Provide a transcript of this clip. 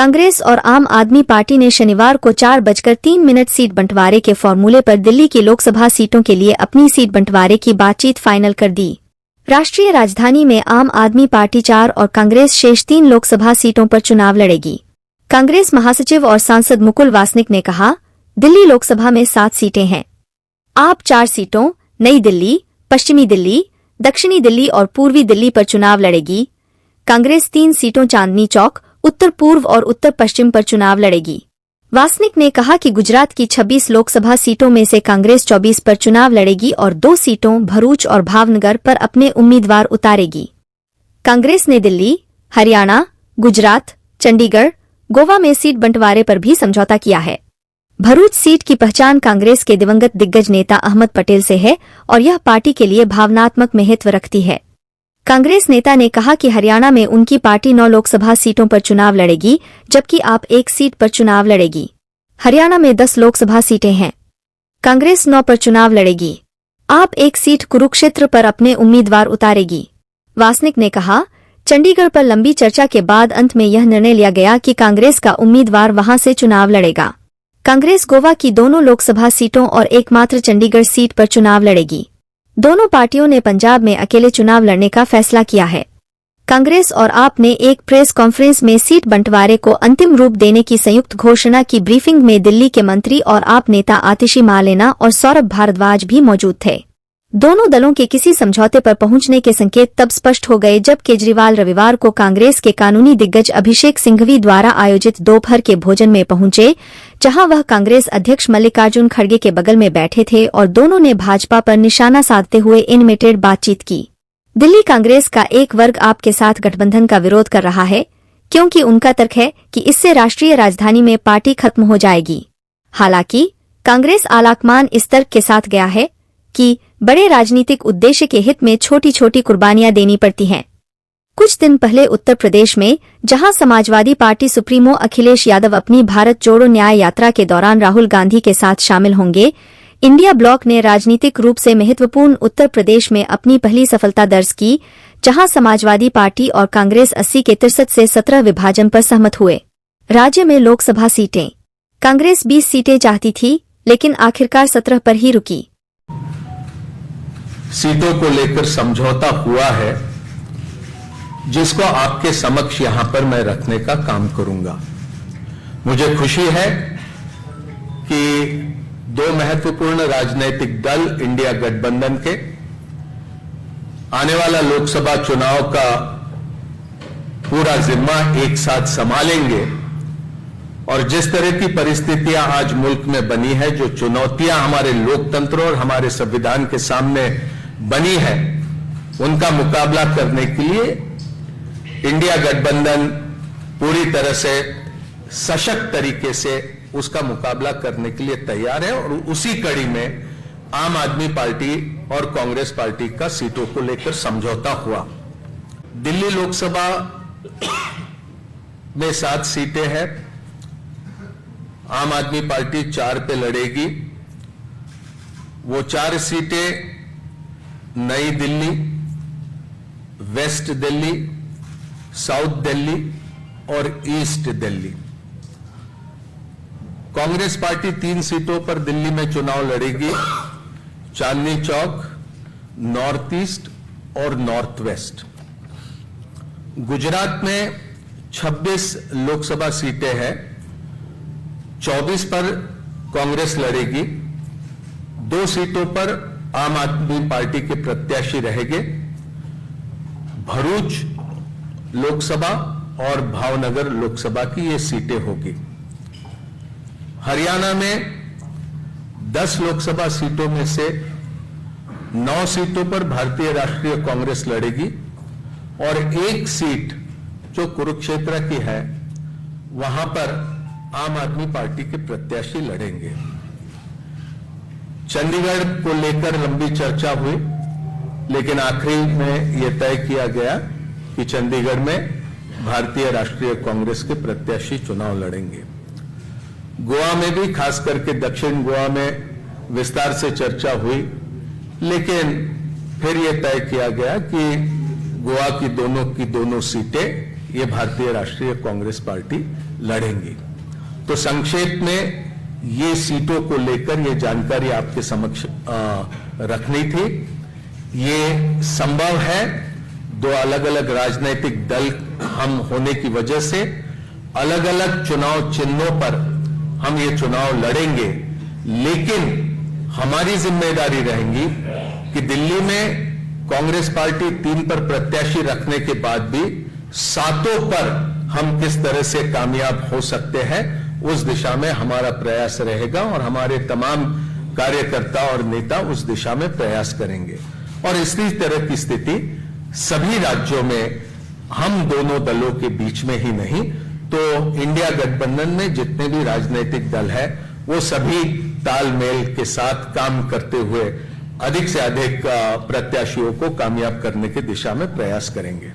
कांग्रेस और आम आदमी पार्टी ने शनिवार को 4:03 सीट बंटवारे के फॉर्मूले पर दिल्ली की लोकसभा सीटों के लिए अपनी सीट बंटवारे की बातचीत फाइनल कर दी। राष्ट्रीय राजधानी में आम आदमी पार्टी 4 और कांग्रेस शेष 3 लोकसभा सीटों पर चुनाव लड़ेगी। कांग्रेस महासचिव और सांसद मुकुल वासनिक ने कहा, दिल्ली लोकसभा में 7 सीटें हैं। आप 4 सीटों नई दिल्ली, पश्चिमी दिल्ली, दक्षिणी दिल्ली और पूर्वी दिल्ली पर चुनाव लड़ेगी। कांग्रेस 3 सीटों चांदनी चौक, उत्तर पूर्व और उत्तर पश्चिम पर चुनाव लड़ेगी। वासनिक ने कहा कि गुजरात की 26 लोकसभा सीटों में से कांग्रेस 24 पर चुनाव लड़ेगी और 2 सीटों भरूच और भावनगर पर अपने उम्मीदवार उतारेगी। कांग्रेस ने दिल्ली, हरियाणा, गुजरात, चंडीगढ़, गोवा में सीट बंटवारे पर भी समझौता किया है। भरूच सीट की पहचान कांग्रेस के दिवंगत दिग्गज नेता अहमद पटेल से है और यह पार्टी के लिए भावनात्मक महत्व रखती है। कांग्रेस नेता ने कहा कि हरियाणा में उनकी पार्टी 9 लोकसभा सीटों पर चुनाव लड़ेगी, जबकि आप 1 सीट पर चुनाव लड़ेगी। हरियाणा में 10 लोकसभा सीटें हैं। कांग्रेस 9 पर चुनाव लड़ेगी। आप 1 सीट कुरुक्षेत्र पर अपने उम्मीदवार उतारेगी। वासनिक ने कहा, चंडीगढ़ पर लंबी चर्चा के बाद अंत में यह निर्णय लिया गया कि कांग्रेस का उम्मीदवार वहां से चुनाव लड़ेगा। कांग्रेस गोवा की दोनों लोकसभा सीटों और एकमात्र चंडीगढ़ सीट पर चुनाव लड़ेगी। दोनों पार्टियों ने पंजाब में अकेले चुनाव लड़ने का फैसला किया है। कांग्रेस और आप ने एक प्रेस कॉन्फ्रेंस में सीट बंटवारे को अंतिम रूप देने की संयुक्त घोषणा की। ब्रीफिंग में दिल्ली के मंत्री और आप नेता आतिशी मालेना और सौरभ भारद्वाज भी मौजूद थे। दोनों दलों के किसी समझौते पर पहुंचने के संकेत तब स्पष्ट हो गए जब केजरीवाल रविवार को कांग्रेस के कानूनी दिग्गज अभिषेक सिंघवी द्वारा आयोजित दोपहर के भोजन में पहुंचे, जहां वह कांग्रेस अध्यक्ष मल्लिकार्जुन खड़गे के बगल में बैठे थे और दोनों ने भाजपा पर निशाना साधते हुए एनिमेटेड बातचीत की। दिल्ली कांग्रेस का एक वर्ग आप के साथ गठबंधन का विरोध कर रहा है, क्योंकि उनका तर्क है कि इससे राष्ट्रीय राजधानी में पार्टी खत्म हो जाएगी। हालांकि कांग्रेस आलाकमान इस तर्क के साथ गया है कि बड़े राजनीतिक उद्देश्य के हित में छोटी छोटी कुर्बानियां देनी पड़ती हैं। कुछ दिन पहले उत्तर प्रदेश में, जहां समाजवादी पार्टी सुप्रीमो अखिलेश यादव अपनी भारत जोड़ो न्याय यात्रा के दौरान राहुल गांधी के साथ शामिल होंगे, इंडिया ब्लॉक ने राजनीतिक रूप से महत्वपूर्ण उत्तर प्रदेश में अपनी पहली सफलता दर्ज की, जहां समाजवादी पार्टी और कांग्रेस 80 के 63 से 17 विभाजन पर सहमत हुए। राज्य में लोकसभा सीटें कांग्रेस 20 सीटें चाहती थी, लेकिन आखिरकार 17 पर ही रुकी। सीटों को लेकर समझौता हुआ है, जिसको आपके समक्ष यहां पर मैं रखने का काम करूंगा। मुझे खुशी है कि 2 महत्वपूर्ण राजनीतिक दल इंडिया गठबंधन के आने वाला लोकसभा चुनाव का पूरा जिम्मा एक साथ संभालेंगे और जिस तरह की परिस्थितियां आज मुल्क में बनी है, जो चुनौतियां हमारे लोकतंत्र और हमारे संविधान के सामने बनी है, उनका मुकाबला करने के लिए इंडिया गठबंधन पूरी तरह से सशक्त तरीके से उसका मुकाबला करने के लिए तैयार है। और उसी कड़ी में आम आदमी पार्टी और कांग्रेस पार्टी का सीटों को लेकर समझौता हुआ। दिल्ली लोकसभा में 7 सीटें हैं। आम आदमी पार्टी 4 पे लड़ेगी। वो 4 सीटें नई दिल्ली, वेस्ट दिल्ली, साउथ दिल्ली और ईस्ट दिल्ली। कांग्रेस पार्टी 3 सीटों पर दिल्ली में चुनाव लड़ेगी, चांदनी चौक, नॉर्थ ईस्ट और नॉर्थ वेस्ट। गुजरात में 26 लोकसभा सीटें हैं, 24 पर कांग्रेस लड़ेगी, 2 सीटों पर आम आदमी पार्टी के प्रत्याशी रहेंगे। भरूच लोकसभा और भावनगर लोकसभा की ये सीटें होगी। हरियाणा में 10 लोकसभा सीटों में से 9 सीटों पर भारतीय राष्ट्रीय कांग्रेस लड़ेगी और 1 सीट जो कुरुक्षेत्र की है, वहां पर आम आदमी पार्टी के प्रत्याशी लड़ेंगे। चंडीगढ़ को लेकर लंबी चर्चा हुई, लेकिन आखिरी में यह तय किया गया कि चंडीगढ़ में भारतीय राष्ट्रीय कांग्रेस के प्रत्याशी चुनाव लड़ेंगे। गोवा में भी, खास करके दक्षिण गोवा में विस्तार से चर्चा हुई, लेकिन फिर यह तय किया गया कि गोवा की दोनों सीटें ये भारतीय राष्ट्रीय कांग्रेस पार्टी लड़ेंगे। तो संक्षेप में ये सीटों को लेकर ये जानकारी आपके समक्ष रखनी थी। ये संभव है, दो अलग अलग राजनीतिक दल हम होने की वजह से अलग अलग चुनाव चिन्हों पर हम ये चुनाव लड़ेंगे, लेकिन हमारी जिम्मेदारी रहेगी कि दिल्ली में कांग्रेस पार्टी 3 पर प्रत्याशी रखने के बाद भी 7 पर हम किस तरह से कामयाब हो सकते हैं, उस दिशा में हमारा प्रयास रहेगा और हमारे तमाम कार्यकर्ता और नेता उस दिशा में प्रयास करेंगे। और इसी तरह की स्थिति सभी राज्यों में हम दोनों दलों के बीच में ही नहीं, तो इंडिया गठबंधन में जितने भी राजनीतिक दल है वो सभी तालमेल के साथ काम करते हुए अधिक से अधिक प्रत्याशियों को कामयाब करने की दिशा में प्रयास करेंगे।